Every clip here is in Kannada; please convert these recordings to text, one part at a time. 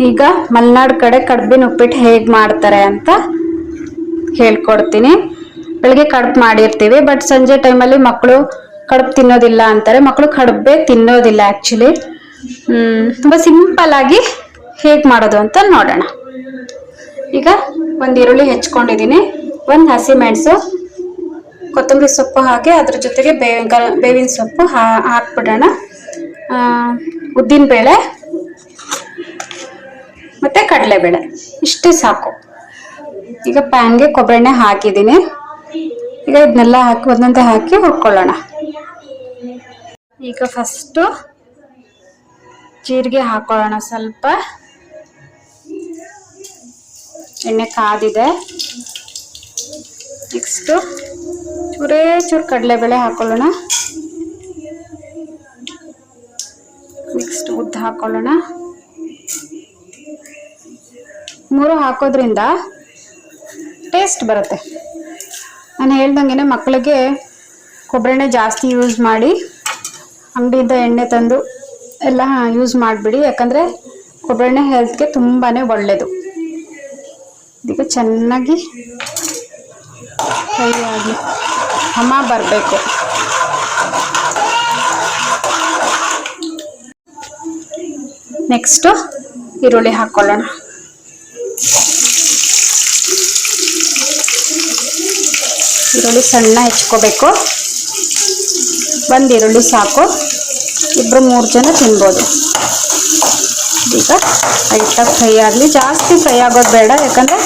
ಈಗ ಮಲೆನಾಡು ಕಡೆ ಕಡುಬಿನ ಉಪ್ಪಿಟ್ಟು ಹೇಗೆ ಮಾಡ್ತಾರೆ ಅಂತ ಹೇಳ್ಕೊಡ್ತೀನಿ. ಬೆಳಗ್ಗೆ ಕಡುಬು ಮಾಡಿರ್ತೀವಿ, ಬಟ್ ಸಂಜೆ ಟೈಮಲ್ಲಿ ಮಕ್ಕಳು ಕಡುಬು ತಿನ್ನೋದಿಲ್ಲ ಅಂತಾರೆ. ಮಕ್ಕಳು ಕಡುಬೇ ತಿನ್ನೋದಿಲ್ಲ ಆ್ಯಕ್ಚುಲಿ. ತುಂಬ ಸಿಂಪಲ್ ಆಗಿ ಹೇಗೆ ಮಾಡೋದು ಅಂತ ನೋಡೋಣ. ಈಗ ಒಂದು ಈರುಳ್ಳಿ ಹೆಚ್ಕೊಂಡಿದ್ದೀನಿ, ಒಂದು ಹಸಿಮೆಣಸು, ಕೊತ್ತಂಬರಿ ಸೊಪ್ಪು ಹಾಕಿ ಅದ್ರ ಜೊತೆಗೆ ಬೇವಿನ ಸೊಪ್ಪು ಹಾಕ್ಬಿಡೋಣ. ಉದ್ದಿನಬೇಳೆ ಮತ್ತು ಕಡಲೆಬೇಳೆ ಇಷ್ಟು ಸಾಕು. ಈಗ ಪ್ಯಾನ್ಗೆ ಕೊಬ್ಬರಿ ಎಣ್ಣೆ ಹಾಕಿದ್ದೀನಿ. ಈಗ ಇದನ್ನೆಲ್ಲ ಹಾಕಿ ಒಂದೊಂದೇ ಹಾಕಿ ಹುರ್ಕೊಳ್ಳೋಣ. ಈಗ ಫಸ್ಟು ಜೀರಿಗೆ ಹಾಕೊಳ್ಳೋಣ. ಸ್ವಲ್ಪ ಎಣ್ಣೆ ಕಾದಿದೆ. ನೆಕ್ಸ್ಟು ಚೂರು ಕಡಲೆಬೇಳೆ ಹಾಕೊಳ್ಳೋಣ. ನೆಕ್ಸ್ಟ್ ಉದ್ದು ಹಾಕೊಳ್ಳೋಣ. 3 ಹಾಕೋದ್ರಿಂದ ಟೇಸ್ಟ್ ಬರುತ್ತೆ. ನಾನು ಹೇಳ್ದಂಗೆ ಮಕ್ಕಳಿಗೆ ಕೊಬ್ಬರಿ ಎಣ್ಣೆ ಜಾಸ್ತಿ ಯೂಸ್ ಮಾಡಿ, ಅಂಗಡಿಯಿಂದ ಎಣ್ಣೆ ತಂದು ಎಲ್ಲ ಯೂಸ್ ಮಾಡಿಬಿಡಿ. ಯಾಕಂದರೆ ಕೊಬ್ಬರಿ ಎಣ್ಣೆ ಹೆಲ್ತ್ಗೆ ತುಂಬಾ ಒಳ್ಳೆಯದು. ಇದಕ್ಕೆ ಚೆನ್ನಾಗಿ ಫ್ರೈ ಆಗಿ ಘಮ ಬರಬೇಕು. ನೆಕ್ಸ್ಟು ಈರುಳ್ಳಿ ಹಾಕ್ಕೊಳ್ಳೋಣ. ಈರುಳ್ಳಿ ಸಣ್ಣ ಹೆಚ್ಕೋಬೇಕು. 1 ಈರುಳ್ಳಿ ಸಾಕು, 2-3 ಜನ ತಿನ್ಬೋದು. ಈಗ ಲೈಟಾಗಿ ಫ್ರೈ ಆಗಲಿ, ಜಾಸ್ತಿ ಫ್ರೈ ಆಗೋದು ಬೇಡ, ಯಾಕಂದರೆ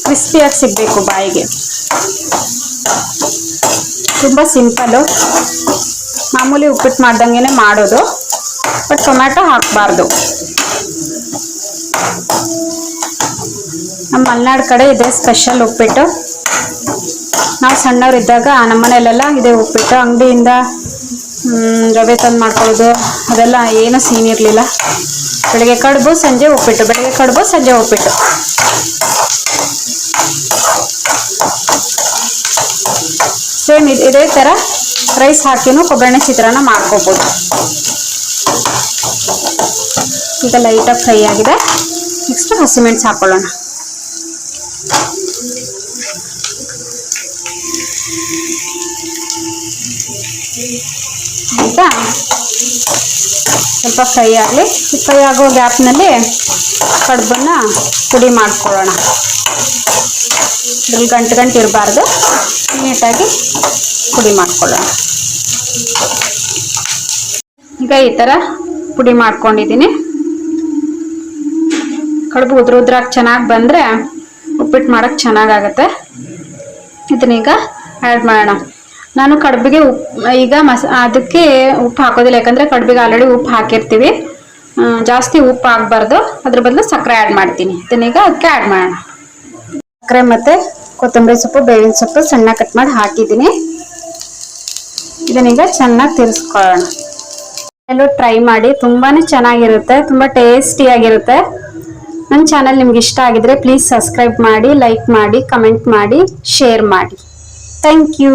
ಕ್ರಿಸ್ಪಿಯಾಗಿ ಸಿಗಬೇಕು ಬಾಯಿಗೆ. ತುಂಬ ಸಿಂಪಲ್ಲು, ಮಾಮೂಲಿ ಉಪ್ಪಿಟ್ಟು ಮಾಡ್ದಂಗೆ ಮಾಡೋದು, ಬಟ್ ಟೊಮ್ಯಾಟೊ ಹಾಕಬಾರ್ದು. ನಮ್ಮ ಮಲೆನಾಡು ಕಡೆ ಇದೆ ಸ್ಪೆಷಲ್ ಉಪ್ಪಿಟ್ಟು. ನಾವು ಸಣ್ಣವರಿದ್ದಾಗ ನಮ್ಮನೇಲೆಲ್ಲ ಇದೆ ಉಪ್ಪಿಟ್ಟು. ಅಂಗಡಿಯಿಂದ ರವೆ ತಂದು ಮಾಡ್ಕೊಳ್ಳೋದು ಅದೆಲ್ಲ ಏನೂ ಸೀನ್ ಇರಲಿಲ್ಲ. ಬೆಳಗ್ಗೆ ಕಡುಬು, ಸಂಜೆ ಉಪ್ಪಿಟ್ಟು, ಬೆಳಗ್ಗೆ ಕಡುಬು, ಸಂಜೆ ಉಪ್ಪಿಟ್ಟು. ಸೇಮ್ ಇದೇ ಥರ ರೈಸ್ ಹಾಕಿನೂ ಕೊಬ್ಬರಿ ಎಣ್ಣೆ ಚಿತ್ರಾನ್ನ ಮಾಡ್ಕೋಬೋದು. ಈಗ ಲೈಟಾಗಿ ಫ್ರೈ ಆಗಿದೆ. ನೆಕ್ಸ್ಟ್ ಹಸಿಮೆಣಸು ಹಾಕೊಳ್ಳೋಣ. ಈಗ ಸ್ವಲ್ಪ ಫ್ರೈ ಆಗಲಿ. ಫ್ರೈ ಆಗೋ ಗ್ಯಾಪ್ನಲ್ಲಿ ಕಡುಬನ್ನು ಪುಡಿ ಮಾಡ್ಕೊಳ್ಳೋಣ. ಇದ್ರಲ್ಲಿ ಗಂಟು ಇರಬಾರ್ದು, ನೀಟಾಗಿ ಪುಡಿ ಮಾಡ್ಕೊಳ್ಳೋಣ. ಈಗ ಈ ಥರ ಪುಡಿ ಮಾಡ್ಕೊಂಡಿದ್ದೀನಿ. ಕಡುಬು ಉದ್ರಾಗಿ ಚೆನ್ನಾಗಿ ಬಂದರೆ ಉಪ್ಪಿಟ್ಟು ಮಾಡೋಕ್ಕೆ ಚೆನ್ನಾಗಾಗತ್ತೆ. ಇದನ್ನೀಗ ಆ್ಯಡ್ ಮಾಡೋಣ. ನಾನು ಕಡುಬಿಗೆ ಈಗ ಅದಕ್ಕೆ ಉಪ್ಪು ಹಾಕೋದಿಲ್ಲ, ಯಾಕಂದರೆ ಕಡುಬಿಗೆ ಆಲ್ರೆಡಿ ಉಪ್ಪು ಹಾಕಿರ್ತೀವಿ. ಜಾಸ್ತಿ ಉಪ್ಪು ಹಾಕಬಾರ್ದು, ಅದ್ರ ಬದಲು ಸಕ್ಕರೆ ಆ್ಯಡ್ ಮಾಡ್ತೀನಿ. ಇದನ್ನೀಗ ಅದಕ್ಕೆ ಆ್ಯಡ್ ಮಾಡೋಣ. ಸಕ್ಕರೆ ಮತ್ತು ಕೊತ್ತಂಬರಿ ಸೊಪ್ಪು, ಬೇವಿನ ಸೊಪ್ಪು ಸಣ್ಣ ಕಟ್ ಮಾಡಿ ಹಾಕಿದ್ದೀನಿ. ಇದನ್ನೀಗ ಚೆನ್ನಾಗಿ ತಿರ್ಸ್ಕೊಳ್ಳೋಣ. ಎಲ್ಲೂ ಟ್ರೈ ಮಾಡಿ, ತುಂಬಾ ಚೆನ್ನಾಗಿರುತ್ತೆ, ತುಂಬ ಟೇಸ್ಟಿಯಾಗಿರುತ್ತೆ. ನನ್ನ ಚಾನಲ್ ನಿಮ್ಗೆ ಇಷ್ಟ ಆಗಿದ್ರೆ ಪ್ಲೀಸ್ ಸಬ್ಸ್ಕ್ರೈಬ್ ಮಾಡಿ, ಲೈಕ್ ಮಾಡಿ, ಕಮೆಂಟ್ ಮಾಡಿ, ಶೇರ್ ಮಾಡಿ. Thank you.